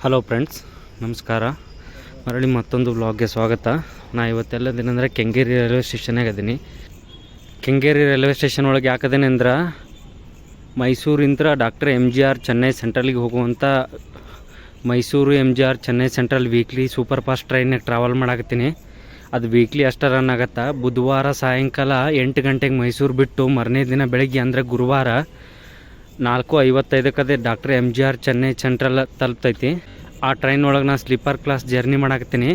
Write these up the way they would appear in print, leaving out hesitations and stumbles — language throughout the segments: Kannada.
ಹಲೋ ಫ್ರೆಂಡ್ಸ್, ನಮಸ್ಕಾರ. ಮರಳಿ ಮತ್ತೊಂದು ವ್ಲಾಗ್ಗೆ ಸ್ವಾಗತ. ನಾ ಇವತ್ತೆಲ್ಲದೇನೆಂದ್ರೆ ಕೆಂಗೇರಿ ರೈಲ್ವೆ ಸ್ಟೇಷನ್ನಾಗ ಅದೀನಿ. ಕೆಂಗೇರಿ ರೈಲ್ವೆ ಸ್ಟೇಷನ್ ಒಳಗೆ ಯಾಕದೇನೆ ಅಂದ್ರೆ ಮೈಸೂರಿಂದ್ರ ಡಾಕ್ಟರ್ MGR ಚೆನ್ನೈ ಸೆಂಟ್ರಲಿಗೆ ಹೋಗುವಂಥ Mysuru MGR Chennai central weekly super fast ಟ್ರೈನ್ನಾಗ ಟ್ರಾವೆಲ್ ಮಾಡಾಕತ್ತೀನಿ. ಅದು ವೀಕ್ಲಿ ಅಷ್ಟೇ ರನ್ ಆಗತ್ತಾ. ಬುಧವಾರ ಸಾಯಂಕಾಲ 8 ಗಂಟೆಗೆ ಮೈಸೂರು ಬಿಟ್ಟು ಮರನೇ ದಿನ ಬೆಳಗ್ಗೆ ಅಂದರೆ ಗುರುವಾರ 4:55 ಡಾಕ್ಟರ್ MGR ಚೆನ್ನೈ ಸೆಂಟ್ರಲ್ ತಲುಪ್ತೈತಿ. ಆ ಟ್ರೈನ್ ಒಳಗೆ ನಾನು ಸ್ಲೀಪರ್ ಕ್ಲಾಸ್ ಜರ್ನಿ ಮಾಡಾಕತ್ತೀನಿ.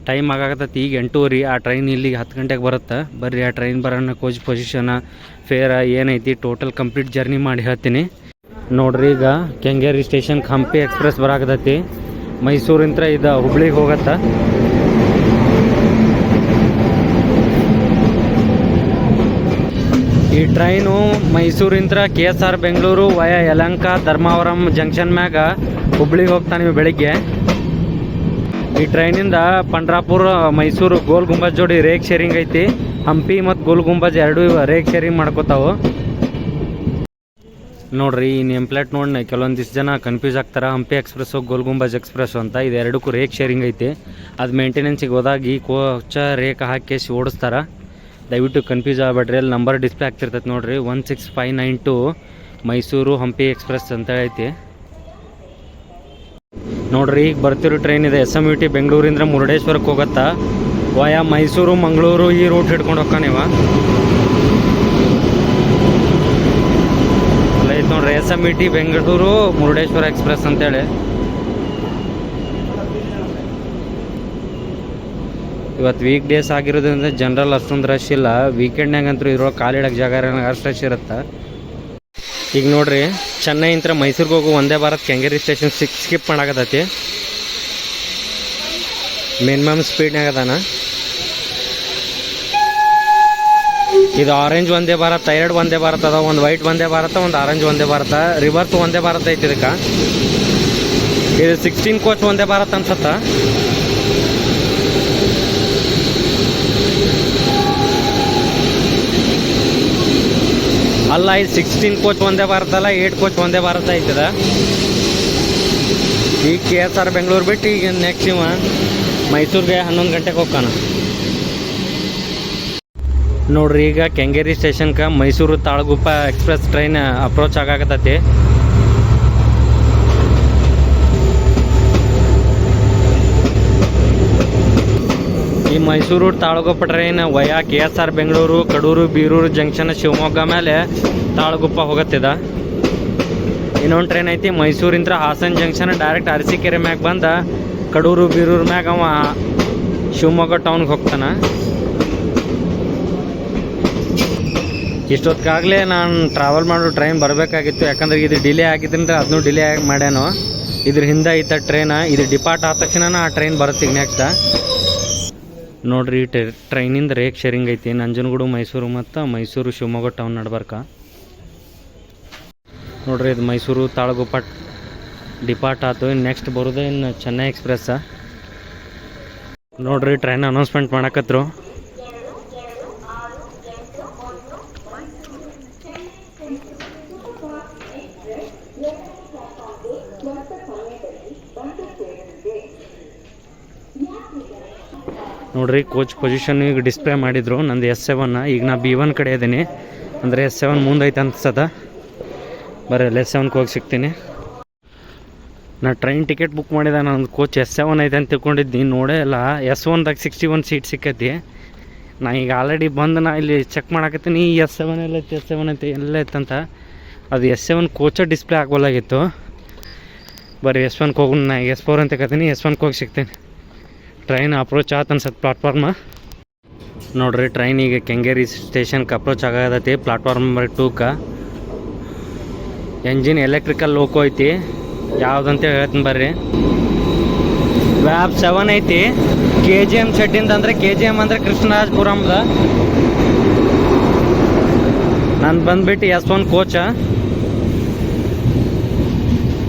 ಟೈಮ್ ಆಗಾಕತ್ತೈತಿ ಈಗ 8:30. ಆ ಟ್ರೈನ್ ಇಲ್ಲಿಗೆ 10 ಗಂಟೆಗೆ ಬರುತ್ತೆ. ಬರ್ರಿ ಆ ಟ್ರೈನ್ ಬರೋಣ, ಕೋಚ್ ಪೊಸಿಷನ, ಫೇರ ಏನೈತಿ ಟೋಟಲ್ ಕಂಪ್ಲೀಟ್ ಜರ್ನಿ ಮಾಡಿ ಹೇಳ್ತೀನಿ. ನೋಡ್ರಿ, ಈಗ ಕೆಂಗೇರಿ ಸ್ಟೇಷನ್ಗೆ ಹಂಪಿ ಎಕ್ಸ್ಪ್ರೆಸ್ ಬರಾಕತ್ತೈತಿ. ಮೈಸೂರಿಂತ್ರ ಇದು ಹುಬ್ಳಿಗೆ ಹೋಗತ್ತಾ. ಈ ಟ್ರೈನು ಮೈಸೂರಿಂತ್ರ KSR ಬೆಂಗಳೂರು ವಯ ಯಲಹಂಕ ಧರ್ಮಾವರಂ ಜಂಕ್ಷನ್ ಮ್ಯಾಗ ಹುಬ್ಳಿಗೆ ಹೋಗ್ತಾನೆ ಬೆಳಿಗ್ಗೆ. ಈ ಟ್ರೈನಿಂದ ಪಂಡ್ರಾಪುರ ಮೈಸೂರು ಗೋಲ್ ಗುಂಬಜ್ ಜೋಡಿ ರೇಕ್ ಶೇರಿಂಗ್ ಐತಿ. ಹಂಪಿ ಮತ್ತು ಗೋಲ್ ಗುಂಬಜ್ ಎರಡೂ ರೇಕ್ ಶೇರಿಂಗ್ ಮಾಡ್ಕೋತಾವು. ನೋಡ್ರಿ, ಈ ನೇಮ್ ಪ್ಲೇಟ್ ನೋಡಿ ಕೆಲವೊಂದಿಷ್ಟು ಜನ ಕನ್ಫ್ಯೂಸ್ ಆಗ್ತಾರೆ. ಹಂಪಿ ಎಕ್ಸ್ಪ್ರೆಸ್ಸು ಗೋಲ್ ಗುಂಬಜ್ ಎಕ್ಸ್ಪ್ರೆಸ್ಸು ಅಂತ. ಇದು ಎರಡಕ್ಕೂ ರೇಕ್ ಶೇರಿಂಗ್ ಐತಿ. ಅದು ಮೇಂಟೆನೆನ್ಸಿಗೆ ಹೋದಾಗಿ ಕೋಚ ರೇಕ್ ಹಾಕಿ ಓಡಿಸ್ತಾರೆ. ದಯವಿಟ್ಟು ಕನ್ಫ್ಯೂಸ್ ಆಗಬೇಡ್ರಿ. ಅಲ್ಲಿ ನಂಬರ್ ಡಿಸ್ಪ್ಲೇ ಆಗ್ತಿರ್ತೈತೆ ನೋಡ್ರಿ, 16592 ಮೈಸೂರು ಹಂಪಿ ಎಕ್ಸ್ಪ್ರೆಸ್ ಅಂತ ಐತಿ. ನೋಡ್ರಿ, ಈಗ ಬರ್ತಿರೋ ಟ್ರೈನ್ ಇದೆ SMUT ಬೆಂಗಳೂರಿಂದ ಮುರುಡೇಶ್ವರಕ್ಕೆ ಹೋಗತ್ತಾ. ವಯ ಮೈಸೂರು ಮಂಗಳೂರು ಈ ರೂಟ್ ಹಿಡ್ಕೊಂಡು ಹೋಗ್ತಾನೆ ಇವ. ಅಲ್ಲ ಐತೆ ನೋಡ್ರಿ, SMUT ಬೆಂಗಳೂರು ಮುರುಡೇಶ್ವರ ಎಕ್ಸ್ಪ್ರೆಸ್ ಅಂತೇಳಿ. ಇವತ್ತು ವೀಕ್ ಡೇಸ್ ಆಗಿರೋದ್ರಿಂದ ಜನರಲ್ ಅಷ್ಟೊಂದು ರಶ್ ಇಲ್ಲ. ವೀಕೆಂಡ್ನಾಗಂತೂ ಇದ್ರೊಳಗೆ ಕಾಲಿಡಕ್ಕೆ ಜಾಗ ಅಷ್ಟು ರಶ್ ಇರುತ್ತೆ. ಈಗ ನೋಡ್ರಿ, ಚೆನ್ನೈಯಿಂದ ಮೈಸೂರಿಗೆ ಹೋಗು ಒಂದೇ ಭಾರತ್ ಕೆಂಗೇರಿ ಸ್ಟೇಷನ್ ಸ್ಕಿಪ್ ಮಾಡಾಕತ್ತೈತಿ. ಮಿನಿಮಮ್ ಸ್ಪೀಡ್ನಾಗ ಅದಾನ. ಇದು ಆರೆಂಜ್ ಒಂದೇ ಭಾರತ, 2 ಒಂದೇ ಭಾರತ ಅದ. ಒಂದು ವೈಟ್ ಒಂದೇ ಭಾರತ, ಒಂದು ಆರೆಂಜ್ ಒಂದೇ ಭಾರತ. ರಿವರ್ಸ್ ಒಂದೇ ಭಾರತ ಐತಿ ಇದಕ್ಕೆ. ಇದು 16 ಕೋಚ್ ಒಂದೇ ಭಾರತ ಅನ್ಸತ್ತ. ಅಲ್ಲ, ಇದು 16 ಕೋಚ್ ಒಂದೇ ಭಾರತ ಅಲ್ಲ, 8 ಕೋಚ್ ಒಂದೇ ಭಾರತ ಐತದ. ಈಗ KSR ಬೆಂಗಳೂರು ಬಿಟ್ಟು ಈಗ ನೆಕ್ಸ್ಟ್ ಇವ ಮೈಸೂರಿಗೆ 11 ಗಂಟೆಗೆ ಹೋಗ್ತಾನ. ನೋಡ್ರಿ, ಈಗ ಕೆಂಗೇರಿ ಸ್ಟೇಷನ್ಗೆ Mysuru Talaguppa express train approach ಆಗಾಕತ್ತೈತಿ. ಈ Mysuru Talaguppa train via KSR Bengaluru, Kadur, Birur junction, Shivamogga ಮೇಲೆ ತಾಳಗುಪ್ಪ ಹೋಗತ್ತಿದ. ಇನ್ನೊಂದು ಟ್ರೈನ್ ಐತಿ ಮೈಸೂರಿಂತ್ರ ಹಾಸನ್ ಜಂಕ್ಷನ್ ಡೈರೆಕ್ಟ್ ಅರಸೀಕೆರೆ ಮ್ಯಾಗ ಬಂದ ಕಡೂರು ಬೀರೂರು ಮ್ಯಾಗ ಅವ ಶಿವಮೊಗ್ಗ ಟೌನ್ಗೆ ಹೋಗ್ತಾನೆ. ಇಷ್ಟೊತ್ತಿಗಾಗಲೇ ನಾನು ಟ್ರಾವೆಲ್ ಮಾಡೋ ಟ್ರೈನ್ ಬರಬೇಕಾಗಿತ್ತು. ಯಾಕಂದ್ರೆ ಇದು ಡಿಲೇ ಆಗಿದ್ದರಿಂದ ಅದನ್ನೂ ಡಿಲೇ ಆಗಿ ಮಾಡ್ಯಾನು. ಇದ್ರ ಹಿಂದೆ ಐತ ಟ್ರೈನ. ಇದು ಡಿಪಾರ್ಟ್ ಆದ ತಕ್ಷಣ ಆ ಟ್ರೈನ್ ಬರುತ್ತೆ ಈಗ ನೆಕ್ಸ್ಟ್. ನೋಡ್ರಿ, ಟ್ರೈನಿಂದ ರೇಕ್ ಶೇರಿಂಗ್ ಐತಿ. ನಂಜನಗೂಡು ಮೈಸೂರು ಮತ್ತು ಮೈಸೂರು ಶಿವಮೊಗ್ಗ ಟೌನ್ ನಡ್ಬರ್ಕ. ನೋಡ್ರಿ, ಇದು ಮೈಸೂರು ತಾಳಗುಪ್ಪ ಡಿಪಾರ್ಟ್ ಆಯ್ತು. ನೆಕ್ಸ್ಟ್ ಬರೋದೇ ಇನ್ನು ಚೆನ್ನೈ ಎಕ್ಸ್ಪ್ರೆಸ್. ನೋಡ್ರಿ, ಟ್ರೈನ್ ಅನೌನ್ಸ್ಮೆಂಟ್ ಮಾಡಕತ್ರು. ನೋಡ್ರಿ, ಕೋಚ್ ಪೊಸಿಷನ್ ಈಗ ಡಿಸ್ಪ್ಲೇ ಮಾಡಿದ್ರು. ನಂದು S7. ಈಗ ನಾ B1 ಕಡೆ ಇದ್ದೀನಿ. ಅಂದರೆ S7 ಮುಂದೆ ಐತೆ ಅನ್ಸದ. ಬರೀ S7ಗೆ ಹೋಗಿ ಸಿಗ್ತೀನಿ. ನಾ ಟ್ರೈನ್ ಟಿಕೆಟ್ ಬುಕ್ ಮಾಡಿದೆ. ನಾನು ಕೋಚ್ S7 ಐತೆ ಅಂತ ತಿಳ್ಕೊಂಡಿದ್ದೀನಿ. ನೋಡೇ ಇಲ್ಲ, S1ದಾಗ 61 ಸೀಟ್ ಸಿಕ್ಕೈತಿ. ನಾ ಈಗ ಆಲ್ರೆಡಿ ಬಂದು ನಾ ಇಲ್ಲಿ ಚೆಕ್ ಮಾಡಾಕತ್ತೀನಿ. S7 ಎಲ್ಲೈತಿ, S7 ಐತಿ, ಎಲ್ಲ ಐತಂತ. ಅದು S7 ಕೋಚ ಡಿಸ್ಪ್ಲೇ ಆಗೋಲಾಗಿತ್ತು. ಬರೀ S1ಗೆ ಹೋಗೋಣ. ನಾ S4 ಅಂತ ಕತ್ತೀನಿ. S1ಗೆ ಹೋಗಿ ಸಿಗ್ತೀನಿ. ಟ್ರೈನ್ ಅಪ್ರೋಚ್ ಆತ ಅನ್ಸತ್ತೆ ಪ್ಲಾಟ್ಫಾರ್ಮ. ನೋಡ್ರಿ, ಟ್ರೈನ್ ಈಗ ಕೆಂಗೇರಿ ಸ್ಟೇಷನ್ಗೆ ಅಪ್ರೋಚ್ ಆಗತೈತಿ. ಪ್ಲಾಟ್ಫಾರ್ಮ್ ನಂಬರ್ 2ಕ್ಕೆ. ಎಂಜಿನ್ ಎಲೆಕ್ಟ್ರಿಕಲ್ ಲೋಕೋ ಐತಿ. ಯಾವುದಂತ ಹೇಳ್ತೀನಿ ಬರ್ರಿ. ವ್ಯಾಬ್ 7 ಐತಿ. KGM ಶೆಡ್ಡಿಂದ. ಅಂದರೆ KGM ಅಂದರೆ ಕೃಷ್ಣರಾಜಪುರಂದ. ನಾನು ಬಂದ್ಬಿಟ್ಟು S1 ಕೋಚ.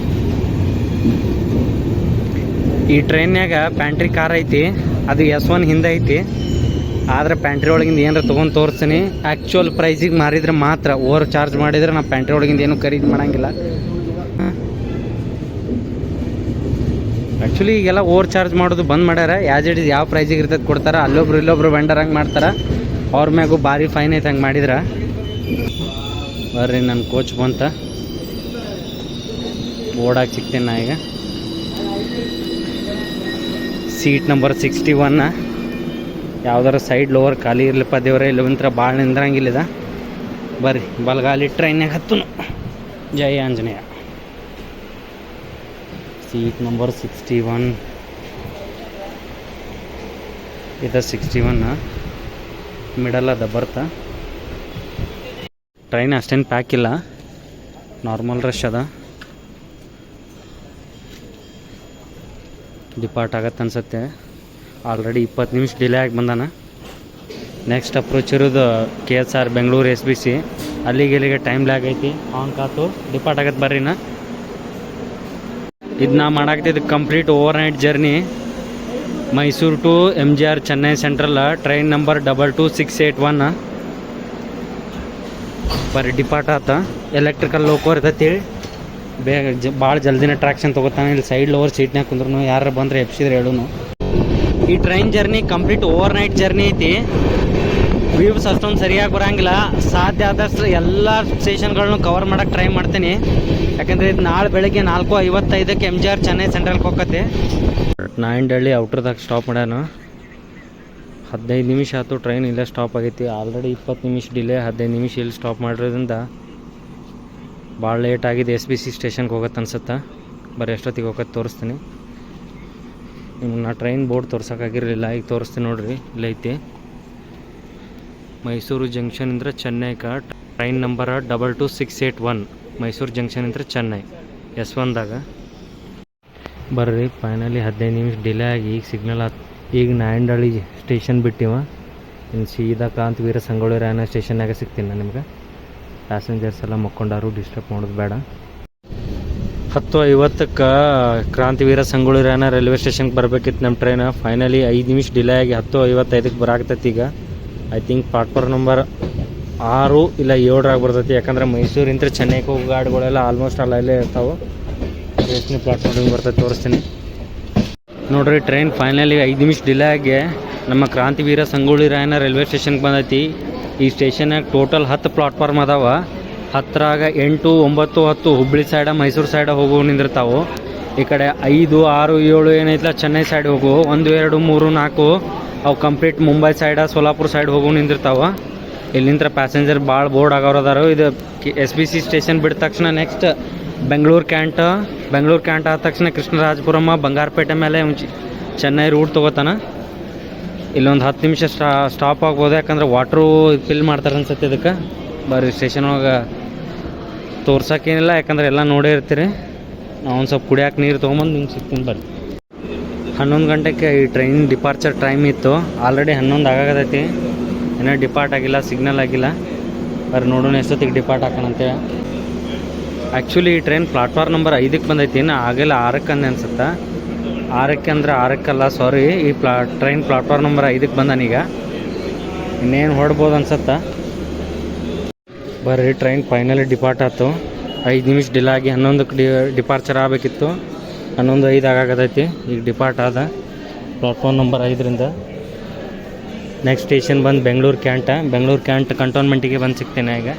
ಈ ಟ್ರೈನ್ಯಾಗ ಪ್ಯಾಂಟ್ರಿ ಕಾರ್ ಐತಿ. ಅದು S1 ಹಿಂದೆ ಐತಿ. ಆದರೆ ಪ್ಯಾಂಟ್ರಿ ಒಳಗಿಂದ ಏನಾರ ತೊಗೊಂಡು ತೋರಿಸ್ತೀನಿ. ಆ್ಯಕ್ಚುಯಲ್ ಪ್ರೈಸಿಗೆ ಮಾರಿದರೆ ಮಾತ್ರ. ಓವರ್ ಚಾರ್ಜ್ ಮಾಡಿದರೆ ನಾವು ಪ್ಯಾಂಟ್ರಿ ಒಳಗಿಂದ ಏನೂ ಖರೀದಿ ಮಾಡೋಂಗಿಲ್ಲ. ಆ್ಯಕ್ಚುಲಿ ಈಗೆಲ್ಲ ಓವರ್ ಚಾರ್ಜ್ ಮಾಡೋದು ಬಂದ್ ಮಾಡ್ಯಾರ. ಆ್ಯಸ್ ಇಟ್ ಇಸ್ ಯಾವ ಪ್ರೈಸಿಗೆ ಇರ್ತದೆ ಕೊಡ್ತಾರೆ. ಅಲ್ಲೊಬ್ರು ಇಲ್ಲೊಬ್ರು ವೆಂಡರ್ ಹಂಗೆ ಮಾಡ್ತಾರೆ. ಅವ್ರ ಮ್ಯಾಗೂ ಭಾರಿ ಫೈನ್ ಐತೆ ಹಂಗೆ ಮಾಡಿದ್ರೆ. ಬರ್ರಿ ನನ್ನ ಕೋಚ್ ಬಂತ, ಓಡಾಗಿ ಸಿಗ್ತೇನೆ ನಾ ಈಗ. Seat number 61. ಯಾವ್ದಾರ ಸೈಡ್ ಲೋವರ್ ಖಾಲಿ ಇರ್ಲಿಪ್ಪ ದೇವ್ರೆ, ಇಲ್ಲವಂತ್ರ ಭಾಳ ನಿಂದ್ರಂಗಿಲ್ಲದ. ಬರ್ರಿ ಬಲಗಾಲಿ ಟ್ರೈನ್ಯಾಗ ಹತ್ತುನು. ಜೈ ಆಂಜನೇಯ. Seat number 61. ಇದು 61 ಮಿಡಲ್ ಅದ ಬರ್ತಾ. ಟ್ರೈನ್ ಅಷ್ಟೇನು ಪ್ಯಾಕ್ ಇಲ್ಲ, ನಾರ್ಮಲ್ ರಶ್ ಅದ. ಡಿಪಾರ್ಟ್ ಆಗತ್ತೆ ಅನ್ಸತ್ತೆ. ಆಲ್ರೆಡಿ 20 ನಿಮಿಷ ಡಿಲೇ ಆಗಿ ಬಂದಾನ. ನೆಕ್ಸ್ಟ್ ಅಪ್ರೋಚ್ ಇರೋದು KSR ಬೆಂಗಳೂರು SBC. ಇಲ್ಲಿಗೆ ಟೈಮ್ ಲ್ಯಾಗ್ ಐತಿ. ಆನ್ ಕಾತು ಡಿಪಾರ್ಟ್ ಆಗತ್ತೆ ಬರ್ರಿನ. ಇದು ನಾ ಮಾಡಾಕ್ತಿದ್ದು complete overnight journey. Mysuru to MGR Chennai central, train number 22681. ಬರ್ರಿ ಡಿಪಾರ್ಟ್ ಆತ. ಎಲೆಕ್ಟ್ರಿಕಲ್ ಲೋಕೋ ಇರ್ತೈತಿ, ಬೇಗ ಭಾಳ ಜಲ್ದಿನ ಟ್ರಾಕ್ಷನ್ ತೊಗೋತಾನೆ. ಇಲ್ಲಿ ಸೈಡ್ ಲೋವರ್ ಸೀಟ್ನಾಗ ಕುಂದ್ರು ಯಾರು ಬಂದರೆ ಎಪ್ಸಿದ್ರೆ ಹೇಳೋನು. ಈ train journey complete overnight journey ಐತಿ. ವ್ಯೂಸ್ ಅಷ್ಟೊಂದು ಸರಿಯಾಗಿ ಬರೋಂಗಿಲ್ಲ. ಸಾಧ್ಯ ಆದಷ್ಟು ಎಲ್ಲ ಸ್ಟೇಷನ್ಗಳನ್ನೂ ಕವರ್ ಮಾಡೋಕ್ಕೆ ಟ್ರೈ ಮಾಡ್ತೀನಿ. ಯಾಕಂದರೆ ಇದು ನಾಳೆ ಬೆಳಗ್ಗೆ 4:55ಕ್ಕೆ MGR ಚೆನ್ನೈ ಸೆಂಟ್ರಲ್ಗೆ ಹೋಗತ್ತೆ. ನಾಯಂಡಹಳ್ಳಿ ಔಟ್ರದಾಗ ಸ್ಟಾಪ್ ಮಾಡ್ಯಾನ. 15 ನಿಮಿಷ ಆಯ್ತು ಟ್ರೈನ್ ಇಲ್ಲೇ ಸ್ಟಾಪ್ ಆಗೈತಿ. ಆಲ್ರೆಡಿ 20 ನಿಮಿಷ ಡಿಲೇ, 15 ನಿಮಿಷ ಇಲ್ಲಿ ಸ್ಟಾಪ್ ಮಾಡಿರೋದ್ರಿಂದ ಭಾಳ ಲೇಟ್ ಆಗಿದೆ. SBC ಸ್ಟೇಷನ್ಗೆ ಹೋಗತ್ತೆ ಅನ್ಸುತ್ತೆ. ಬರೀ ಎಷ್ಟೊತ್ತಿಗೆ ಹೋಗತ್ತೆ ತೋರಿಸ್ತೀನಿ ನಿಮ್ಗೆ. ನಾ ಟ್ರೈನ್ ಬೋರ್ಡ್ ತೋರ್ಸೋಕ್ಕಾಗಿರಲಿಲ್ಲ, ಈಗ ತೋರಿಸ್ತೀನಿ ನೋಡಿರಿ. ಇಲ್ಲೈತಿ ಮೈಸೂರು ಜಂಕ್ಷನಿಂದ ಚೆನ್ನೈಕ ಟ್ರೈನ್ ನಂಬರ್ 22681. ಮೈಸೂರು ಜಂಕ್ಷನಿಂದ ಚೆನ್ನೈ S1ದಾಗ. ಬರ್ರಿ ಫೈನಲಿ 15 ನಿಮಿಷ ಡಿಲೇ ಆಗಿ ಈಗ ಸಿಗ್ನಲ್ ಆತು. ಈಗ ನಾಯಂಡಹಳ್ಳಿ ಸ್ಟೇಷನ್ ಬಿಟ್ಟಿವ. ಇನ್ನು ಸೀದಾ ಕ್ರಾಂತಿವೀರ ಸಂಗೊಳ್ಳಿ ರಾಯಣ್ಣ ಸ್ಟೇಷನ್ನಾಗ ಸಿಗ್ತೀನಿ ನಾನು ನಿಮ್ಗೆ. ಪ್ಯಾಸೆಂಜರ್ಸ್ ಎಲ್ಲ ಮಕ್ಕೊಂಡಾರು, ಡಿಸ್ಟರ್ಬ್ ಮಾಡೋದು ಬೇಡ. 10:50ಕ್ಕೆ ಕ್ರಾಂತಿವೀರ ಸಂಗೊಳ್ಳಿ ರಾಯಣ್ಣ ರೈಲ್ವೆ ಸ್ಟೇಷನ್ಗೆ ಬರಬೇಕಿತ್ತು ನಮ್ಮ ಟ್ರೈನ್. ಫೈನಲಿ 5 ನಿಮಿಷ ಡಿಲೇ ಆಗಿ 10:55ಕ್ಕೆ ಬರಾಕ್ತೈತಿ. ಈಗ ಐ ಥಿಂಕ್ ಪ್ಲಾಟ್ಫಾರ್ಮ್ ನಂಬರ್ 6 ಇಲ್ಲ 7 ಬರ್ತೈತಿ. ಯಾಕಂದ್ರೆ ಮೈಸೂರಿಂದ ಚೆನ್ನೈಗೆ ಹೋಗೋ ಗಾಡಿಗಳೆಲ್ಲ ಆಲ್ಮೋಸ್ಟ್ ಅಲ್ಲೇ ಇರ್ತಾವೆ. ಎಷ್ಟನೇ ಪ್ಲಾಟ್ಫಾರ್ಮಿಗೆ ಬರ್ತೈತೆ ತೋರಿಸ್ತೀನಿ ನೋಡ್ರಿ. ಟ್ರೈನ್ ಫೈನಲಿ 5 ನಿಮಿಷ ಡಿಲೇ ಆಗಿ ನಮ್ಮ ಕ್ರಾಂತಿವೀರ ಸಂಗೊಳ್ಳಿ ರಾಯಣ್ಣ ರೈಲ್ವೆ ಸ್ಟೇಷನ್ಗೆ ಬಂದೈತಿ. ಈ ಸ್ಟೇಷನ್ನಾಗ ಟೋಟಲ್ 10 ಪ್ಲಾಟ್ಫಾರ್ಮ್ ಅದಾವ. 10ರಾಗ 8, 9, 10 ಹುಬ್ಬಳ್ಳಿ ಸೈಡ ಮೈಸೂರು ಸೈಡ ಹೋಗೋ ನಿಂದಿರ್ತಾವೆ. ಈ ಕಡೆ 5, 6, 7 ಏನೈತಲ್ಲ ಚೆನ್ನೈ ಸೈಡ್ ಹೋಗು. 1, 2, 3, 4 ಅವು ಕಂಪ್ಲೀಟ್ ಮುಂಬೈ ಸೈಡ ಸೋಲಾಪುರ ಸೈಡ್ ಹೋಗೋ ನಿಂದಿರ್ತಾವೆ. ಇಲ್ಲಿಂದ ಪ್ಯಾಸೆಂಜರ್ ಭಾಳ ಬೋರ್ಡ್ ಆಗೋರದಾರ. ಇದು SBC ಸ್ಟೇಷನ್ ಬಿಟ್ಟ ತಕ್ಷಣ ನೆಕ್ಸ್ಟ್ ಬೆಂಗಳೂರು ಕ್ಯಾಂಟ್ ಆದ ತಕ್ಷಣ ಕೃಷ್ಣರಾಜಪುರಮ್ಮ ಬಂಗಾರಪೇಟೆ ಮೇಲೆ ಚೆನ್ನೈ ರೂಟ್ ತೊಗೋತಾನೆ. ಇಲ್ಲೊಂದು 10 ನಿಮಿಷ ಸ್ಟಾಪ್ ಆಗ್ಬೋದು. ಯಾಕಂದ್ರೆ ವಾಟ್ರು ಫಿಲ್ ಮಾಡ್ತಾರೆ ಅನ್ಸತ್ತೆ ಇದಕ್ಕೆ. ಬರ್ರಿ ಸ್ಟೇಷನ್ ಒಳಗೆ ತೋರ್ಸೋಕ್ಕೇನಿಲ್ಲ, ಯಾಕಂದ್ರೆ ಎಲ್ಲ ನೋಡೇ ಇರ್ತೀರಿ. ನಾವು ಒಂದು ಸ್ವಲ್ಪ ಕುಡಿಯೋಕೆ ನೀರು ತೊಗೊಂಬಂದು ನಿಮ್ಗೆ ಸಿಗ್ತೀನಿ ಬರ್ರಿ. 11 ಗಂಟೆಗೆ ಈ ಟ್ರೈನ್ ಡಿಪಾರ್ಚರ್ ಟೈಮ್ ಇತ್ತು. ಆಲ್ರೆಡಿ 11 ಆಗತೈತಿ. ಏನೋ ಡಿಪಾರ್ಟ್ ಆಗಿಲ್ಲ, ಸಿಗ್ನಲ್ ಆಗಿಲ್ಲ. ಬರ್ರಿ ನೋಡೋಣ ಎಷ್ಟೊತ್ತಿಗೆ ಡಿಪಾರ್ಟ್ ಹಾಕೋಣಂತೇಳಿ. ಆ್ಯಕ್ಚುಲಿ ಈ ಟ್ರೈನ್ ಪ್ಲಾಟ್ಫಾರ್ಮ್ ನಂಬರ್ 5ಕ್ಕೆ ಬಂದೈತಿ. ನಾ ಆಗೆಲ್ಲ 6ಕ್ಕೆ ಅಂದೆ ಅನ್ಸುತ್ತೆ. 6ಕ್ಕೆ ಅಂದ್ರೆ 6ಕ್ಕಲ್ಲ, ಸಾರಿ. ಈ ಟ್ರೈನ್ ಪ್ಲಾಟ್ಫಾರ್ಮ್ ನಂಬರ್ 5ಕ್ಕೆ ಬಂದಾನೀಗ. ಇನ್ನೇನು ಹೊಡ್ಬೋದು ಅನ್ಸತ್ತೆ. ಬರ್ರಿ ಟ್ರೈನ್ ಫೈನಲಿ ಡಿಪಾರ್ಟ್ ಆಯ್ತು. 5 ನಿಮಿಷ ಡಿಲೇ ಆಗಿ 11ಕ್ಕೆ ಡಿಪಾರ್ಚರ್ ಆಗಬೇಕಿತ್ತು. 11:05 ಆಗತೈತಿ. ಈಗ ಡಿಪಾರ್ಟ್ ಆದ ಪ್ಲಾಟ್ಫಾರ್ಮ್ ನಂಬರ್ 5ರಿಂದ. ನೆಕ್ಸ್ಟ್ ಸ್ಟೇಷನ್ ಬಂದು ಬೆಂಗಳೂರು ಕ್ಯಾಂಟ್ ಕಂಟೋನ್ಮೆಂಟಿಗೆ ಬಂದು ಸಿಗ್ತೇನೆ ಈಗ.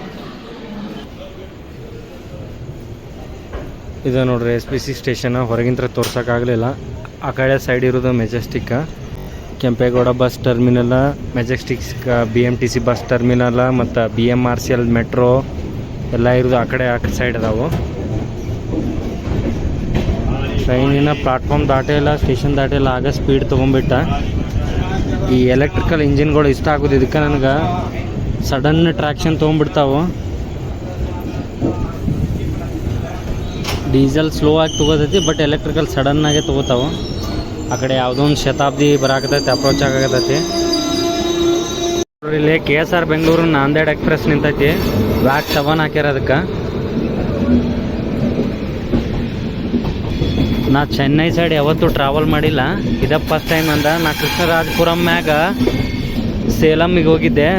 ಇದು ನೋಡ್ರಿ SBC ಸ್ಟೇಷನ್. ಹೊರಗಿಂತ ತೋರ್ಸೋಕ್ಕಾಗಲಿಲ್ಲ. ಆ ಕಡೆ ಸೈಡ್ ಇರೋದು Majestic, Kempegowda bus terminal, Majestic's BMTC bus terminal ಮತ್ತು BMRCL ಮೆಟ್ರೋ ಎಲ್ಲ ಇರೋದು ಆ ಕಡೆ ಸೈಡ್ ಅದಾವು. ಟ್ರೈನಿನ ಪ್ಲಾಟ್ಫಾರ್ಮ್ ದಾಟೇ ಇಲ್ಲ, ಸ್ಟೇಷನ್ ದಾಟೇ ಇಲ್ಲ. ಆಗ ಸ್ಪೀಡ್ ತೊಗೊಂಬಿಟ್ಟ. ಈ ಎಲೆಕ್ಟ್ರಿಕಲ್ ಇಂಜಿನ್ಗಳು ಇಷ್ಟ ಆಗೋದು ಇದಕ್ಕೆ. ನನಗೆ ಸಡನ್ ಟ್ರ್ಯಾಕ್ಷನ್ ತೊಗೊಂಡ್ಬಿಡ್ತಾವೆ. ಡೀಸೆಲ್ ಸ್ಲೋ ಆಗಿ ತೊಗೋತೈತಿ, ಬಟ್ ಎಲೆಕ್ಟ್ರಿಕಲ್ ಸಡನ್ನಾಗೆ ತೊಗೋತಾವೆ. ಆ ಕಡೆ ಯಾವುದೋ ಒಂದು ಶತಾಬ್ದಿ ಬರಾಕತೈತಿ, ಅಪ್ರೋಚ್ ಆಗತೈತಿ. ಇಲ್ಲಿ KSR ಬೆಂಗಳೂರು ನಾಂದೇಡ್ ಎಕ್ಸ್ಪ್ರೆಸ್ ನಿಂತೈತಿ. ವ್ಯಾಕ್ 7 ಹಾಕ್ಯಾರ ಅದಕ್ಕೆ. ನಾ ಚೆನ್ನೈ ಸೈಡ್ ಯಾವತ್ತೂ ಟ್ರಾವೆಲ್ ಮಾಡಿಲ್ಲ, ಇದ ಫಸ್ಟ್ ಟೈಮ್ ಅಂದ. ನಾ ಕೃಷ್ಣರಾಜಪುರಂ ಮ್ಯಾಗ ಸೇಲಮ್ಮಿಗೆ ಹೋಗಿದ್ದೆ,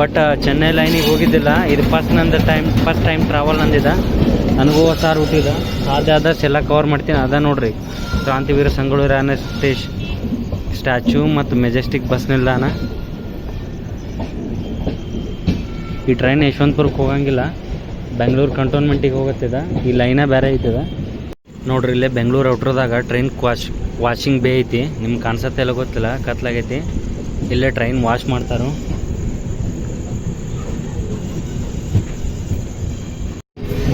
ಬಟ್ ಚೆನ್ನೈ ಲೈನಿಗೆ ಹೋಗಿದ್ದಿಲ್ಲ. ಇದು ಫಸ್ಟ್ ಟೈಮ್ ಟ್ರಾವೆಲ್ ನಂದಿದ. ನನಗೂ ಹೊಸ ರೂಟ್ ಇದೆ, ಸಾಧ್ಯ ಆದಷ್ಟು ಎಲ್ಲ ಕವರ್ ಮಾಡ್ತೀನಿ. ಅದ ನೋಡ್ರಿ ಕ್ರಾಂತಿವೀರ ಸಂಗೊಳ್ಳಿ ರಾಯಣ್ಣ ಸ್ಟ್ಯಾಚ್ಯೂ ಮತ್ತು ಮೆಜೆಸ್ಟಿಕ್ ಬಸ್ ನಿಲ್ದಾಣ. ಈ ಟ್ರೈನ್ ಯಶವಂತಪುರಕ್ಕೆ ಹೋಗಂಗಿಲ್ಲ, ಬೆಂಗಳೂರು ಕಂಟೋನ್ಮೆಂಟಿಗೆ ಹೋಗುತ್ತಿದೆ. ಈ ಲೈನೇ ಬೇರೆ ಐತದ ನೋಡ್ರಿ. ಇಲ್ಲೇ ಬೆಂಗಳೂರು ಔಟ್ರದಾಗ ಟ್ರೈನ್ ವಾಷಿಂಗ್ ಬೇ ಐತಿ, ನಿಮ್ಗೆ ಕಾಣಿಸತ್ತೆ ಎಲ್ಲ ಗೊತ್ತಿಲ್ಲ, ಕತ್ಲಾಗೈತಿ. ಇಲ್ಲೇ ಟ್ರೈನ್ ವಾಶ್ ಮಾಡ್ತಾರೋ.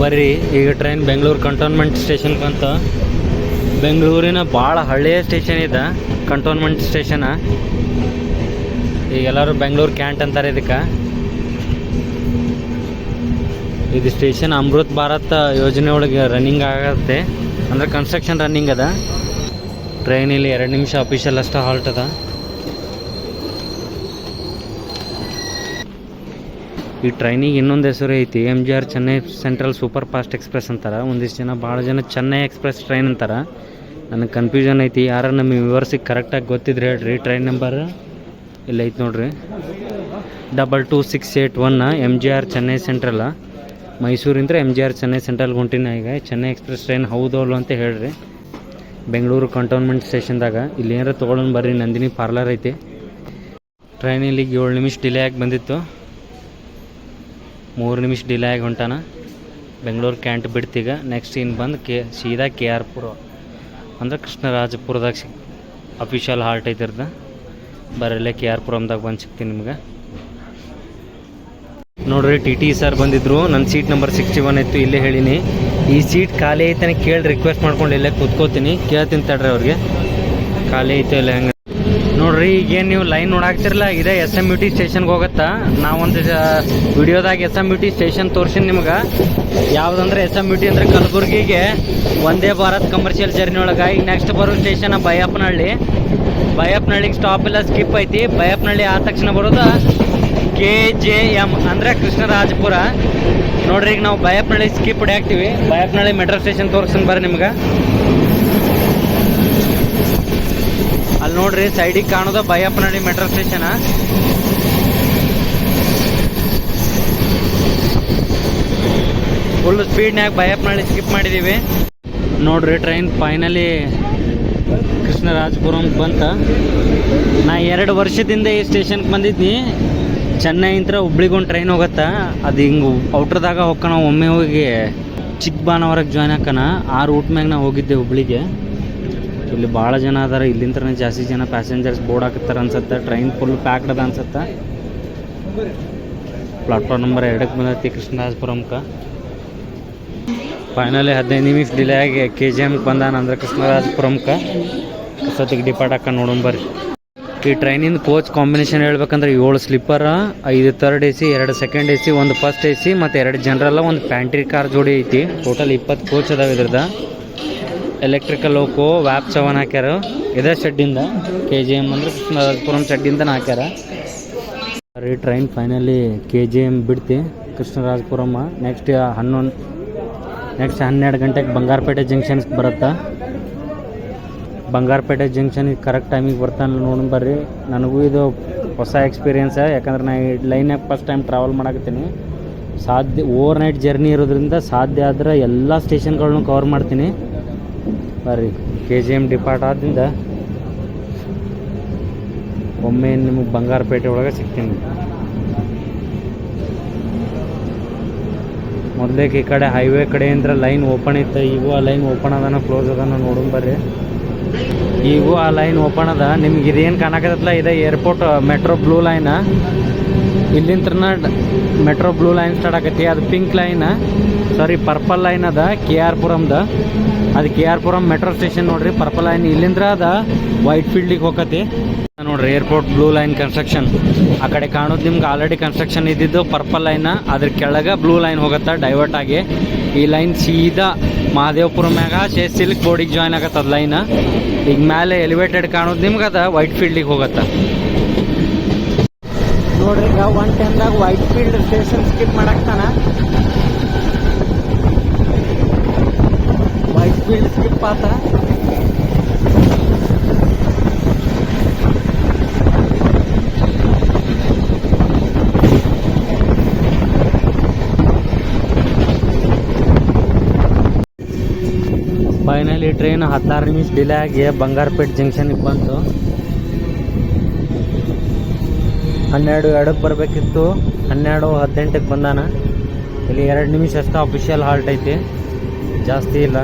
ಬರ್ರಿ ಈಗ ಟ್ರೈನ್ ಬೆಂಗಳೂರು ಕಂಟೋನ್ಮೆಂಟ್ ಸ್ಟೇಷನ್ ಬಂತ. ಬೆಂಗಳೂರಿನ ಭಾಳ ಹಳೆಯ ಸ್ಟೇಷನ್ ಇದೆ ಕಂಟೋನ್ಮೆಂಟ್ ಸ್ಟೇಷನ. ಈಗ ಎಲ್ಲರೂ ಬೆಂಗಳೂರು ಕ್ಯಾಂಟ್ ಅಂತಾರೆ ಇದಕ್ಕೆ. ಇದು ಸ್ಟೇಷನ್ ಅಮೃತ್ ಭಾರತ್ ಯೋಜನೆ ಒಳಗೆ ರನ್ನಿಂಗ್ ಆಗತ್ತೆ, ಅಂದರೆ ಕನ್ಸ್ಟ್ರಕ್ಷನ್ ರನ್ನಿಂಗ್ ಅದ. ಟ್ರೈನಲ್ಲಿ 2 ನಿಮಿಷ ಅಫಿಷಿಯಲ್ ಅಷ್ಟೇ ಹಾಲ್ಟ್ ಅದ. ಈ ಟ್ರೈನಿಗೆ ಇನ್ನೊಂದು ಹೆಸರು ಐತಿ, MGR Chennai central super fast express ಅಂತಾರೆ. ಒಂದಿಷ್ಟು ಜನ ಭಾಳ ಜನ ಚೆನ್ನೈ ಎಕ್ಸ್ಪ್ರೆಸ್ ಟ್ರೈನ್ ಅಂತಾರೆ. ನನಗೆ ಕನ್ಫ್ಯೂಷನ್ ಐತಿ. ಯಾರು ನಮ್ಮ ವ್ಯೂವರ್ಸಿಗೆ ಕರೆಕ್ಟಾಗಿ ಗೊತ್ತಿದ್ರೆ ಹೇಳ್ರಿ. ಟ್ರೈನ್ ನಂಬರ್ ಇಲ್ಲ ಐತೆ ನೋಡ್ರಿ, 22681 MGR ಚೆನ್ನೈ ಸೆಂಟ್ರಲ್. ಮೈಸೂರಿಂದ MGR ಚೆನ್ನೈ ಸೆಂಟ್ರಲ್ಗೆ ಹೊಂಟಿನ. ಈಗ ಚೆನ್ನೈ ಎಕ್ಸ್ಪ್ರೆಸ್ ಟ್ರೈನ್ ಹೌದು ಅಲ್ಲ ಅಂತ ಹೇಳ್ರಿ. ಬೆಂಗಳೂರು ಕಂಟೋನ್ಮೆಂಟ್ ಸ್ಟೇಷನ್ದಾಗ ಇಲ್ಲಿ ಏನಾರ ತೊಗೊಳೋಣ ಬರ್ರಿ. ನಂದಿನಿ ಪಾರ್ಲರ್ ಐತಿ. ಟ್ರೈನಲ್ಲಿ 7 ನಿಮಿಷ ಡಿಲೇ ಆಗಿ ಬಂದಿತ್ತು, 3 ನಿಮಿಷ ಡಿಲೇ ಆಗಿ ಹೊಂಟಾನ. ಬೆಂಗಳೂರು ಕ್ಯಾಂಟ್ ಬಿಡ್ತೀಗ. ನೆಕ್ಸ್ಟ್ ಇನ್ನು ಬಂದು ಸೀದಾ KR ಪುರ ಅಂದ್ರೆ ಕೃಷ್ಣರಾಜಪುರದಾಗ ಅಫಿಷಿಯಲ್ ಹಾಲ್ಟ್ ಐತಿರ್ದ. ಬರಲ್ಲೇ KR ಪುರಮ್ದಾಗ ಬಂದು ಸಿಗ್ತೀನಿ ನಿಮ್ಗೆ. ನೋಡ್ರಿ TT ಸರ್ ಬಂದಿದ್ರು. ನನ್ನ ಸೀಟ್ ನಂಬರ್ 61 ಇತ್ತು, ಇಲ್ಲೇ ಹೇಳಿನಿ. ಈ ಸೀಟ್ ಖಾಲಿ ಐತೆ ಕೇಳಿ ರಿಕ್ವೆಸ್ಟ್ ಮಾಡ್ಕೊಂಡು ಇಲ್ಲೇ ಕೂತ್ಕೋತೀನಿ. ಕೇಳ್ತೀನಿ ತಡ್ರಿ ಅವ್ರಿಗೆ ಖಾಲಿ ಐತೆ ಇಲ್ಲ ಹೆಂಗೆ. ನೋಡ್ರಿ ಈಗೇನು ನೀವು ಲೈನ್ ನೋಡಾಕ್ತಿರಲ್ಲ, ಇದೇ SMUT ಸ್ಟೇಷನ್ಗೆ ಹೋಗುತ್ತಾ. ನಾವೊಂದು ವಿಡಿಯೋದಾಗ SMUT ಸ್ಟೇಷನ್ ತೋರಿಸಿನಿ ನಿಮ್ಗೆ. ಯಾವುದಂದ್ರೆ SMUT ಅಂದರೆ ಕಲಬುರ್ಗಿಗೆ ವಂದೇ ಭಾರತ್ ಕಮರ್ಷಿಯಲ್ ಜರ್ನಿ ಒಳಗೆ. ಈಗ ನೆಕ್ಸ್ಟ್ ಬರೋ ಸ್ಟೇಷನ್ ಬೈಯಪ್ಪನಹಳ್ಳಿ. ಬೈಯಪ್ಪನಹಳ್ಳಿಗೆ ಸ್ಟಾಪ್ ಇಲ್ಲ, ಸ್ಕಿಪ್ ಐತಿ. ಬೈಯಪ್ಪನಹಳ್ಳಿ ಆದ ತಕ್ಷಣ ಬರೋದು KJM ಅಂದರೆ ಕೃಷ್ಣರಾಜಪುರ. ನೋಡ್ರಿ ಈಗ ನಾವು ಬೈಯಪ್ಪನಹಳ್ಳಿ ಸ್ಕಿಪ್ ಹೊಡ್ಯಾಕ್ತೀವಿ. ಬೈಯಪ್ಪನಹಳ್ಳಿ ಮೆಟ್ರೋ ಸ್ಟೇಷನ್ ತೋರಿಸ್ತೀನಿ ಬರ್ರಿ ನಿಮ್ಗೆ. ಅಲ್ಲಿ ನೋಡ್ರಿ ಸೈಡಿಗೆ ಕಾಣೋದು ಬೈಯಪ್ಪನಹಳ್ಳಿ ಮೆಟ್ರೋ ಸ್ಟೇಷನ್. ಫುಲ್ ಸ್ಪೀಡ್ನ್ಯಾಗ ಬೈಯಪ್ಪನಹಳ್ಳಿ ಸ್ಕಿಪ್ ಮಾಡಿದ್ದೀವಿ. ನೋಡ್ರಿ ಟ್ರೈನ್ ಫೈನಲಿ ಕೃಷ್ಣರಾಜಪುರಮ್ಗೆ ಬಂತ. ನಾ 2 ವರ್ಷದಿಂದ ಈ ಸ್ಟೇಷನ್ಗೆ ಬಂದಿದ್ನಿ. ಚೆನ್ನೈಯಿಂದ ಹುಬ್ಳಿಗೊಂದು ಟ್ರೈನ್ ಹೋಗತ್ತಾ, ಅದು ಹಿಂಗೆ ಔಟ್ರದಾಗ ಹೋಗ್ಕಣ. ಒಮ್ಮೆ ಹೋಗಿ ಚಿಕ್ಕಬಾಣವರೆಗೆ ಜಾಯ್ನ್ ಹಾಕೋಣ. ಆ ರೂಟ್ ಮ್ಯಾಗ ನಾ ಹೋಗಿದ್ದೆ ಹುಬ್ಳಿಗೆ. ಇಲ್ಲಿ ಭಾಳ ಜನ ಅದಾರ, ಇಲ್ಲಿಂದ ಜಾಸ್ತಿ ಜನ ಪ್ಯಾಸೆಂಜರ್ಸ್ ಬೋರ್ಡ್ ಹಾಕತ್ತಾರೆ ಅನ್ಸುತ್ತೆ. ಟ್ರೈನ್ ಫುಲ್ ಪ್ಯಾಕ್ಡ್ ಅದ ಅನ್ಸುತ್ತೆ. ಪ್ಲಾಟ್ಫಾರ್ಮ್ ನಂಬರ್ 2ಕ್ಕೆ ಬಂದೈತಿ ಕೃಷ್ಣರಾಜಪುರಮ್ಗೆ. ಫೈನಲಿ 15 ನಿಮಿಷ ಡಿಲೇ ಆಗಿ KJMಗೆ ಬಂದಾನ ಅಂದ್ರೆ ಕೃಷ್ಣರಾಜಪುರಮ್ಗೆ. ಸತಿಗೆ ಡಿಪಾರ್ಟ್ ಹಾಕ ನೋಡೋಣ ಬರ್ರಿ. ಈ ಟ್ರೈನಿಂದ ಕೋಚ್ ಕಾಂಬಿನೇಷನ್ ಹೇಳ್ಬೇಕಂದ್ರೆ 7 sleeper, 5 third AC, 2 second AC, 1 first AC ಮತ್ತು 2 ಜನರಲ್ಲ, 1 ಪ್ಯಾಂಟ್ರಿ ಕಾರ್ ಜೋಡಿ ಐತಿ. ಟೋಟಲ್ 20 ಕೋಚ್ ಅದಾವೆ ಇದ್ರದ್ದು. ಎಲೆಕ್ಟ್ರಿಕಲ್ ಲೋಕೋ ವ್ಯಾಪ್ 7 ಹಾಕ್ಯಾರ. ಇದೇ ಶೆಡ್ಡಿಂದ KJM ಅಂದರೆ ಕೃಷ್ಣರಾಜಪುರಂ ಶೆಡ್ಡಿಂದ ಹಾಕ್ಯಾರ. ಈ ಟ್ರೈನ್ ಫೈನಲಿ KJM ಬಿಡ್ತಿ ಕೃಷ್ಣರಾಜಪುರಮ್ಮ. ನೆಕ್ಸ್ಟ್ 12 ಗಂಟೆಗೆ ಬಂಗಾರಪೇಟೆ ಜಂಕ್ಷನ್ಸ್ಗೆ ಬರುತ್ತೆ. ಬಂಗಾರಪೇಟೆ ಜಂಕ್ಷನ್ಗೆ ಕರೆಕ್ಟ್ ಟೈಮಿಗೆ ಬರ್ತಾನಲ್ಲ ನೋಡೋಣ ಬರ್ರಿ. ನನಗೂ ಇದು ಹೊಸ ಎಕ್ಸ್ಪೀರಿಯೆನ್ಸ್, ಯಾಕಂದ್ರೆ ನಾನು ಈ ಲೈನಾಗ ಫಸ್ಟ್ ಟೈಮ್ ಟ್ರಾವೆಲ್ ಮಾಡಕತ್ತೀನಿ. ಓವರ್ ನೈಟ್ ಜರ್ನಿ ಇರೋದ್ರಿಂದ ಸಾಧ್ಯ ಆದ್ರೆ ಎಲ್ಲ ಸ್ಟೇಷನ್ಗಳನ್ನೂ ಕವರ್ ಮಾಡ್ತೀನಿ ಬರ್ರಿ. KJM ಡಿಪಾರ್ಟ್ ಆದಿಂದ ಒಮ್ಮೆ ನಿಮಗೆ ಬಂಗಾರಪೇಟೆ ಒಳಗೆ ಸಿಗ್ತೀನಿ. ಮೊದಲೇಗೆ ಈ ಕಡೆ ಹೈವೇ ಕಡೆಯಿಂದ ಲೈನ್ ಓಪನ್ ಇತ್ತು. ಈಗೂ ಆ ಲೈನ್ ಓಪನ್ ಅದಾನ ಕ್ಲೋಸ್ ಅದಾನ ನೋಡೋಣ ಬರ್ರಿ. ಈಗೂ ಆ ಲೈನ್ ಓಪನ್ ಅದ. ನಿಮ್ಗೆ ಇದೇನು ಕಾಣಕತ್ತಲ್ಲ ಇದೆ ಏರ್ಪೋರ್ಟ್ ಮೆಟ್ರೋ ಬ್ಲೂ ಲೈನ್. ಇಲ್ಲಿಂದ ಮೆಟ್ರೋ ಬ್ಲೂ ಲೈನ್ ಸ್ಟಾರ್ಟ್ ಆಗೈತಿ. ಅದು ಪಿಂಕ್ ಲೈನ್, ಸಾರಿ ಪರ್ಪಲ್ ಲೈನ್ ಅದ KR ಪುರಮ್ದ. ಅದು KR ಪುರಂ ಮೆಟ್ರೋ ಸ್ಟೇಷನ್ ನೋಡ್ರಿ. ಪರ್ಪಲ್ ಲೈನ್ ಇಲ್ಲಿಂದ್ರ ಅದ ವೈಟ್ ಫೀಲ್ಡಿಗೆ ಹೋಗತಿ ನೋಡ್ರಿ. ಏರ್ಪೋರ್ಟ್ ಬ್ಲೂ ಲೈನ್ ಕನ್ಸ್ಟ್ರಕ್ಷನ್ ಆ ಕಡೆ ಕಾಣೋದು ನಿಮ್ಗೆ ಆಲ್ರೆಡಿ ಕನ್ಸ್ಟ್ರಕ್ಷನ್ ಇದ್ದಿದ್ದು ಪರ್ಪಲ್ ಲೈನ್. ಅದ್ರ ಕೆಳಗೆ ಬ್ಲೂ ಲೈನ್ ಹೋಗತ್ತ ಡೈವರ್ಟ್ ಆಗಿ. ಈ ಲೈನ್ ಸೀದಾ ಮಹಾದೇವಪುರ ಮ್ಯಾಗ ಸಿಲ್ಕ್ ಬೋರ್ಡಿಗೆ ಜಾಯ್ನ್ ಆಗತ್ತದ ಲೈನ್. ಈಗ ಮೇಲೆ ಎಲಿವೇಟೆಡ್ ಕಾಣೋದು ನಿಮ್ಗೆ ಅದ ವೈಟ್ ಫೀಲ್ಡಿಗೆ ಹೋಗತ್ತ ನೋಡ್ರಿ. ಈಗ 110ದಾಗ ವೈಟ್ ಫೀಲ್ಡ್ ಸ್ಟೇಷನ್ ಸ್ಕಿಪ್ ಮಾಡಾಕ್ತಾನ. ವೈಟ್ ಫೀಲ್ಡ್ ಸ್ಕಿಪ್ ಆತ. ಫೈನಲಿ ಟ್ರೈನ್ 16 ನಿಮಿಷ ಡಿಲೇ ಆಗಿ ಬಂಗಾರಪೇಟೆ ಜಂಕ್ಷನ್ಗೆ ಬಂತು. 12:02ಕ್ಕೆ ಬರಬೇಕಿತ್ತು, 12:18ಕ್ಕೆ ಬಂದಾನ. ಇಲ್ಲಿ 2 ನಿಮಿಷ ಅಷ್ಟೇ ಅಫಿಷಿಯಲ್ ಹಾಲ್ಟ್ ಐತಿ, ಜಾಸ್ತಿ ಇಲ್ಲ.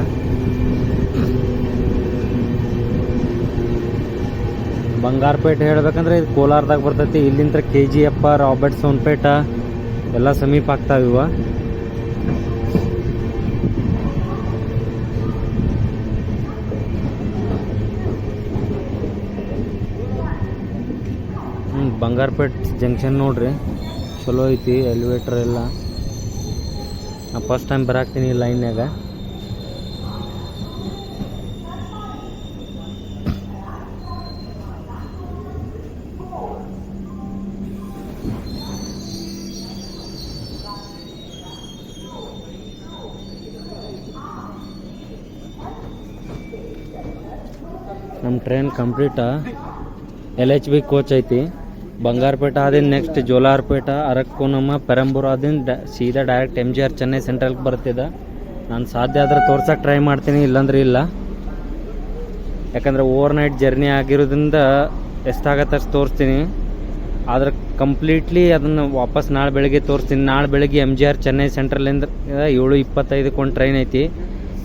ಬಂಗಾರಪೇಟೆ ಹೇಳ್ಬೇಕಂದ್ರೆ ಇದು ಕೋಲಾರದಾಗ ಬರ್ತೈತಿ. ಇಲ್ಲಿಂದ KGF, ರಾಬರ್ಟ್ ಸೋನ್ಪೇಟ ಎಲ್ಲ ಸಮೀಪ ಆಗ್ತಾವ ಇವ. ಬಂಗಾರಪೇಟೆ ಜಂಕ್ಷನ್ ನೋಡ್ರಿ, ಚಲೋ ಐತಿ. ಎಲಿವೇಟರ್ ಎಲ್ಲ. ನಾ ಫಸ್ಟ್ ಟೈಮ್ ಬರಾಕ್ತೀನಿ ಈ ಲೈನ್ಯಾಗ. ನಮ್ಮ ಟ್ರೈನ್ ಕಂಪ್ಲೀಟ LHB ಕೋಚ್ ಐತಿ. ಬಂಗಾರಪೇಟೆ ಆದಿಂದ ನೆಕ್ಸ್ಟ್ ಜೋಲಾರ್ಪೇಟ, ಅರಕ್ಕೂನಮ್ಮ, ಪೆರಂಬೂರು ಆದಿಂದ ಸೀದಾ ಡೈರೆಕ್ಟ್ MGR ಚೆನ್ನೈ ಸೆಂಟ್ರಲ್ಗೆ ಬರ್ತಿದ್ದ. ನಾನು ಸಾಧ್ಯ ಆದ್ರೆ ತೋರ್ಸಕ್ಕೆ ಟ್ರೈ ಮಾಡ್ತೀನಿ, ಇಲ್ಲಾಂದ್ರೆ ಇಲ್ಲ. ಯಾಕಂದರೆ ಓವರ್ ನೈಟ್ ಜರ್ನಿ ಆಗಿರೋದ್ರಿಂದ ಎಷ್ಟಾಗತ್ತೆ ಅಷ್ಟು ತೋರಿಸ್ತೀನಿ. ಆದ್ರೆ ಕಂಪ್ಲೀಟ್ಲಿ ಅದನ್ನು ವಾಪಸ್ ನಾಳೆ ಬೆಳಗ್ಗೆ ತೋರಿಸ್ತೀನಿ. ನಾಳೆ ಬೆಳಗ್ಗೆ MGR ಚೆನ್ನೈ ಸೆಂಟ್ರಲಿಂದ 7:25ಕ್ಕೆ ಒಂದು ಟ್ರೈನ್ ಐತಿ.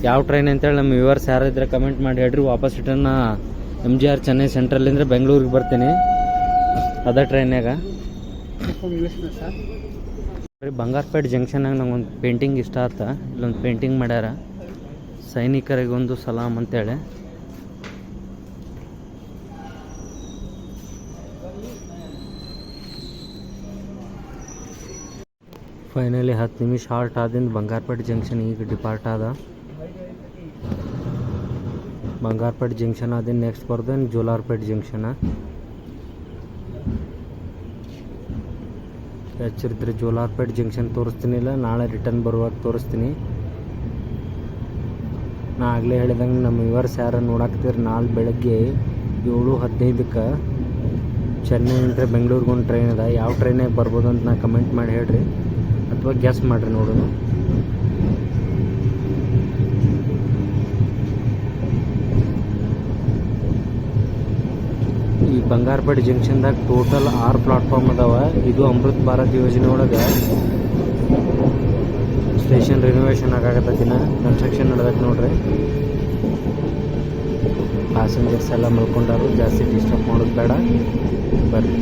ಯಾವ ಟ್ರೈನ್ ಅಂತೇಳಿ ನಮ್ಮ ವ್ಯೂವರ್ಸ್ ಯಾರಿದ್ರೆ ಕಮೆಂಟ್ ಮಾಡಿ ಹೇಳ್ರಿ. ವಾಪಸ್ ರಿಟರ್ನ್ MGR ಚೆನ್ನೈ ಸೆಂಟ್ರಲಿಂದ ಬೆಂಗಳೂರಿಗೆ ಬರ್ತೀನಿ, ಅದೇ ಟ್ರೈನ್ಯಾಗ. ಬಂಗಾರಪೇಟೆ ಜಂಕ್ಷನ್ನಾಗ ನಂಗೊಂದು ಪೇಂಟಿಂಗ್ ಇಷ್ಟ ಆತ. ಇಲ್ಲೊಂದು ಪೇಂಟಿಂಗ್ ಮಾಡ್ಯಾರ, ಸೈನಿಕರಿಗೊಂದು ಸಲಾಮ್ ಅಂತೇಳಿ. ಫೈನಲಿ 10 ನಿಮಿಷ ಹಾಲ್ಟ್ ಆದಿಂದ ಬಂಗಾರಪೇಟೆ ಜಂಕ್ಷನ್ ಈಗ ಡಿಪಾರ್ಟ್ ಆದ. ಬಂಗಾರಪೇಟೆ ಜಂಕ್ಷನ್ ಆದಿಂದ ನೆಕ್ಸ್ಟ್ ಬರ್ದೇನು ಜೋಲಾರ್ಪೇಟೆ ಜಂಕ್ಷನ್. ಹೆಚ್ಚಿರಿದ್ರೆ ಜೋಲಾರ್ಪೇಟೆ ಜಂಕ್ಷನ್ ತೋರಿಸ್ತೀನಿ, ಇಲ್ಲ ನಾಳೆ ರಿಟರ್ನ್ ಬರುವಾಗ ತೋರಿಸ್ತೀನಿ. ನಾ ಆಗಲೇ ಹೇಳಿದಂಗೆ ನಮ್ಮ ವ್ಯೂವರ್ಸ್ ಯಾರು ನೋಡಾಕ್ತಿದ್ರು, ನಾಳೆ ಬೆಳಗ್ಗೆ 7:15ಕ್ಕೆ ಚೆನ್ನೈನಿಂದ ಬೆಂಗಳೂರಿಗೆ ಒಂದು ಟ್ರೈನ್ ಅದ. ಯಾವ ಟ್ರೈನಾಗ ಬರ್ಬೋದು ಅಂತ ನಾ ಕಮೆಂಟ್ ಮಾಡಿ ಹೇಳ್ರಿ, ಅಥವಾ ಗ್ಯಾಸ್ ಮಾಡಿರಿ ನೋಡೋಣ. ಈ ಬಂಗಾರಪೇಟೆ ಜಂಕ್ಷನ್ದಾಗ ಟೋಟಲ್ 6 ಪ್ಲಾಟ್ಫಾರ್ಮ್ ಅದಾವ. ಇದು ಅಮೃತ್ ಭಾರತ್ ಯೋಜನೆ ಒಳಗೆ ಸ್ಟೇಷನ್ ರಿನೋವೇಷನ್ ಆಗಾಕತ್ತಿನ ಕನ್ಸ್ಟ್ರಕ್ಷನ್ ನಡೆದೈತೆ ನೋಡ್ರಿ. ಪ್ಯಾಸೆಂಜರ್ಸ್ ಎಲ್ಲ ಮಲ್ಕೊಂಡಾರು, ಜಾಸ್ತಿ ಡಿಸ್ಟರ್ಬ್ ಮಾಡೋದು ಬೇಡ, ಬರ್ರಿ.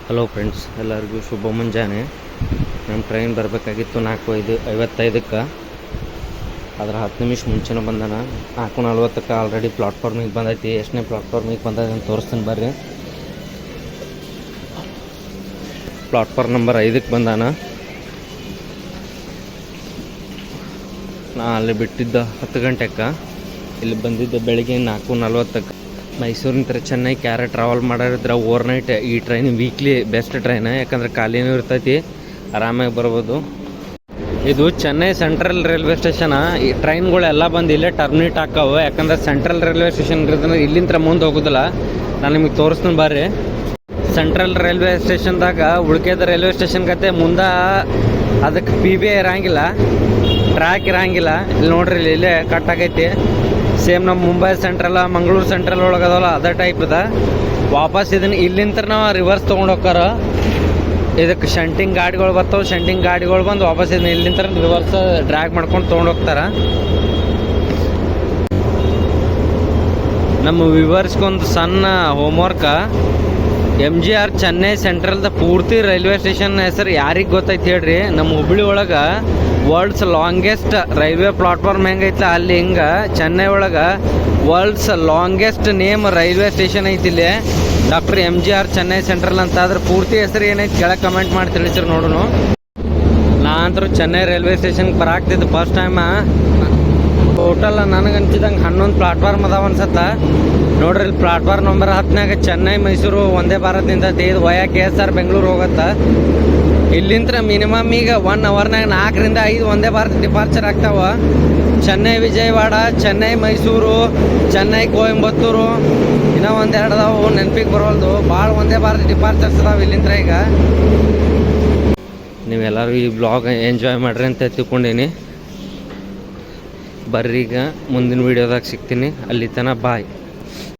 ಹಲೋ ಫ್ರೆಂಡ್ಸ್, ಎಲ್ಲರಿಗೂ ಶುಭ ಮುಂಜಾನೆ. ನಮ್ಮ ಟ್ರೈನ್ ಬರಬೇಕಾಗಿತ್ತು 4:55ಕ್ಕೆ, ಆದ್ರೆ 10 ನಿಮಿಷ ಮುಂಚೆನೇ ಬಂದಾನ. 4:40ಕ್ಕೆ ಆಲ್ರೆಡಿ ಪ್ಲಾಟ್ಫಾರ್ಮಿಗೆ ಬಂದೈತಿ. ಎಷ್ಟನೇ ಪ್ಲಾಟ್ಫಾರ್ಮಿಗೆ ಬಂದೈತೆ ಅಂತ ತೋರಿಸ್ತೀನಿ ಬರ್ರಿ. ಪ್ಲಾಟ್ಫಾರ್ಮ್ ನಂಬರ್ 5ಕ್ಕೆ ಬಂದಾನ. ನಾ ಅಲ್ಲಿ ಬಿಟ್ಟಿದ್ದ 10 ಗಂಟೆಗೆ, ಇಲ್ಲಿ ಬಂದಿದ್ದ ಬೆಳಿಗ್ಗೆ 4:40ಕ್ಕೆ. ಮೈಸೂರಿನ ಚೆನ್ನೈ ಕ್ಯಾರೆ ಟ್ರಾವೆಲ್ ಮಾಡೋರಿದ್ರೆ ಓವರ್ ನೈಟ್ ಈ ಟ್ರೈನ್ ವೀಕ್ಲಿ ಬೆಸ್ಟ್ ಟ್ರೈನ್. ಯಾಕಂದ್ರೆ ಖಾಲಿನೂ ಇರ್ತೈತಿ, ಆರಾಮಾಗಿ ಬರ್ಬೋದು. ಇದು ಚೆನ್ನೈ ಸೆಂಟ್ರಲ್ ರೈಲ್ವೆ ಸ್ಟೇಷನ್. ಈ ಟ್ರೈನ್ಗಳೆಲ್ಲ ಬಂದು ಇಲ್ಲೇ ಟರ್ಮಿನೇಟ್ ಹಾಕವು. ಯಾಕಂದ್ರೆ ಸೆಂಟ್ರಲ್ ರೈಲ್ವೆ ಸ್ಟೇಷನ್ ಇರೋದ್ರಿಂದ ಇಲ್ಲಿಂದ ಮುಂದೆ ಹೋಗೋದಿಲ್ಲ. ನಾನು ನಿಮಗೆ ತೋರಿಸ್ತೀನಿ ಬರ್ರಿ. ಸೆಂಟ್ರಲ್ ರೈಲ್ವೆ ಸ್ಟೇಷನ್ದಾಗ ಉಳ್ಕೆದ ರೈಲ್ವೆ ಸ್ಟೇಷನ್ ಗತೆ ಮುಂದೆ ಅದಕ್ಕೆ PBI ಇರಂಗಿಲ್ಲ, ಟ್ರ್ಯಾಕ್ ಇರಂಗಿಲ್ಲ. ಇಲ್ಲಿ ನೋಡ್ರಿ, ಇಲ್ಲೇ ಕಟ್ ಆಗೈತಿ. ಸೇಮ್ ನಮ್ಮ ಮುಂಬೈ ಸೆಂಟ್ರಲ್, ಮಂಗಳೂರು ಸೆಂಟ್ರಲ್ ಒಳಗದಲ್ಲ ಅದೇ ಟೈಪ್ ಅದ. ವಾಪಸ್ ಇದನ್ನು ಇಲ್ಲಿಂದ ನಾವು ರಿವರ್ಸ್ ತೊಗೊಂಡು ಹೋಗ್ತಾರ. ಇದಕ್ಕೆ ಶಂಟಿಂಗ್ ಗಾಡಿಗಳು ಬರ್ತಾವೆ. ಶಂಟಿಂಗ್ ಗಾಡಿಗಳು ಬಂದು ವಾಪಸ್ ಇದನ್ನ ಇಲ್ಲಿಂದ ರಿವರ್ಸ್ ಡ್ರ್ಯಾಗ್ ಮಾಡ್ಕೊಂಡು ತೊಗೊಂಡು ಹೋಗ್ತಾರ. ನಮ್ಮ ವ್ಯೂವರ್ಸ್ಗೊಂದು ಸಣ್ಣ ಹೋಮ್ವರ್ಕ. MGR ಚೆನ್ನೈ ಸೆಂಟ್ರಲ್ದ ಪೂರ್ತಿ ರೈಲ್ವೆ ಸ್ಟೇಷನ್ ಹೆಸರು ಯಾರಿಗೆ ಗೊತ್ತೈತಿ ಹೇಳ್ರಿ. ನಮ್ಮ ಹುಬ್ಬಳ್ಳಿ ಒಳಗೆ ವರ್ಲ್ಡ್ಸ್ ಲಾಂಗೆಸ್ಟ್ ರೈಲ್ವೆ ಪ್ಲಾಟ್ಫಾರ್ಮ್ ಹೆಂಗೈತಿ ಅಲ್ಲಿ ಹಿಂಗೆ ಚೆನ್ನೈ ಒಳಗೆ worlds longest name railway station ಐತಿ ಇಲ್ಲಿ, ಡಾಕ್ಟರ್ MGR ಚೆನ್ನೈ ಸೆಂಟ್ರಲ್ ಅಂತ. ಅದ್ರ ಪೂರ್ತಿ ಹೆಸರು ಏನೈತಿ ಕೆಳಗೆ ಕಮೆಂಟ್ ಮಾಡಿ ತಿಳಿಸ್ರಿ ನೋಡೋಣ. ನಾ ಅಂತರೂ ಚೆನ್ನೈ ರೈಲ್ವೆ ಸ್ಟೇಷನ್ಗೆ ಬರಾಕ್ತಿದ್ದು ಫಸ್ಟ್ ಟೈಮ. ಟೋಟಲ್ ನನಗನ್ಸಿದಂಗೆ 11 ಪ್ಲಾಟ್ಫಾರ್ಮ್ ಅದಾವ ಅನ್ಸತ್ತ ನೋಡ್ರಿ. ಇಲ್ಲಿ ಪ್ಲಾಟ್ಫಾರ್ಮ್ ನಂಬರ್ 10ನಾಗ ಚೆನ್ನೈ ಮೈಸೂರು ವಂದೇ ಭಾರತ್ನಿಂದ ತೆಗೆದು ವಯಾ KSR ಬೆಂಗಳೂರು ಹೋಗತ್ತ. ಇಲ್ಲಿಂದ ಮಿನಿಮಮ್ ಈಗ 1 ಅವರ್ನಾಗ 4 ರಿಂದ 5 ವಂದೇ ಭಾರತ್ ಡಿಪಾರ್ಚರ್ ಆಗ್ತಾವ. ಚೆನ್ನೈ ವಿಜಯವಾಡ, ಚೆನ್ನೈ ಮೈಸೂರು, ಚೆನ್ನೈ ಕೊಯಂಬತ್ತೂರು, ಇನ್ನೂ 1-2 ಅದಾವು, ನೆನಪಿಗೆ ಬರೋಲ್ದು. ಭಾಳ ವಂದೇ ಭಾರತ್ ಡಿಪಾರ್ಚರ್ಸ್ ಅದಾವ ಇಲ್ಲಿಂದ. ಈಗ ನೀವೆಲ್ಲರೂ ಈ ಬ್ಲಾಗ್ ಎಂಜಾಯ್ ಮಾಡ್ರಿ ಅಂತ ತಿಳ್ಕೊಂಡೀನಿ. ಬರ್ರೀಗ ಮುಂದಿನ ವೀಡಿಯೋದಾಗ ಸಿಗ್ತೀನಿ. ಅಲ್ಲಿ ತನಕ ಬಾಯ್.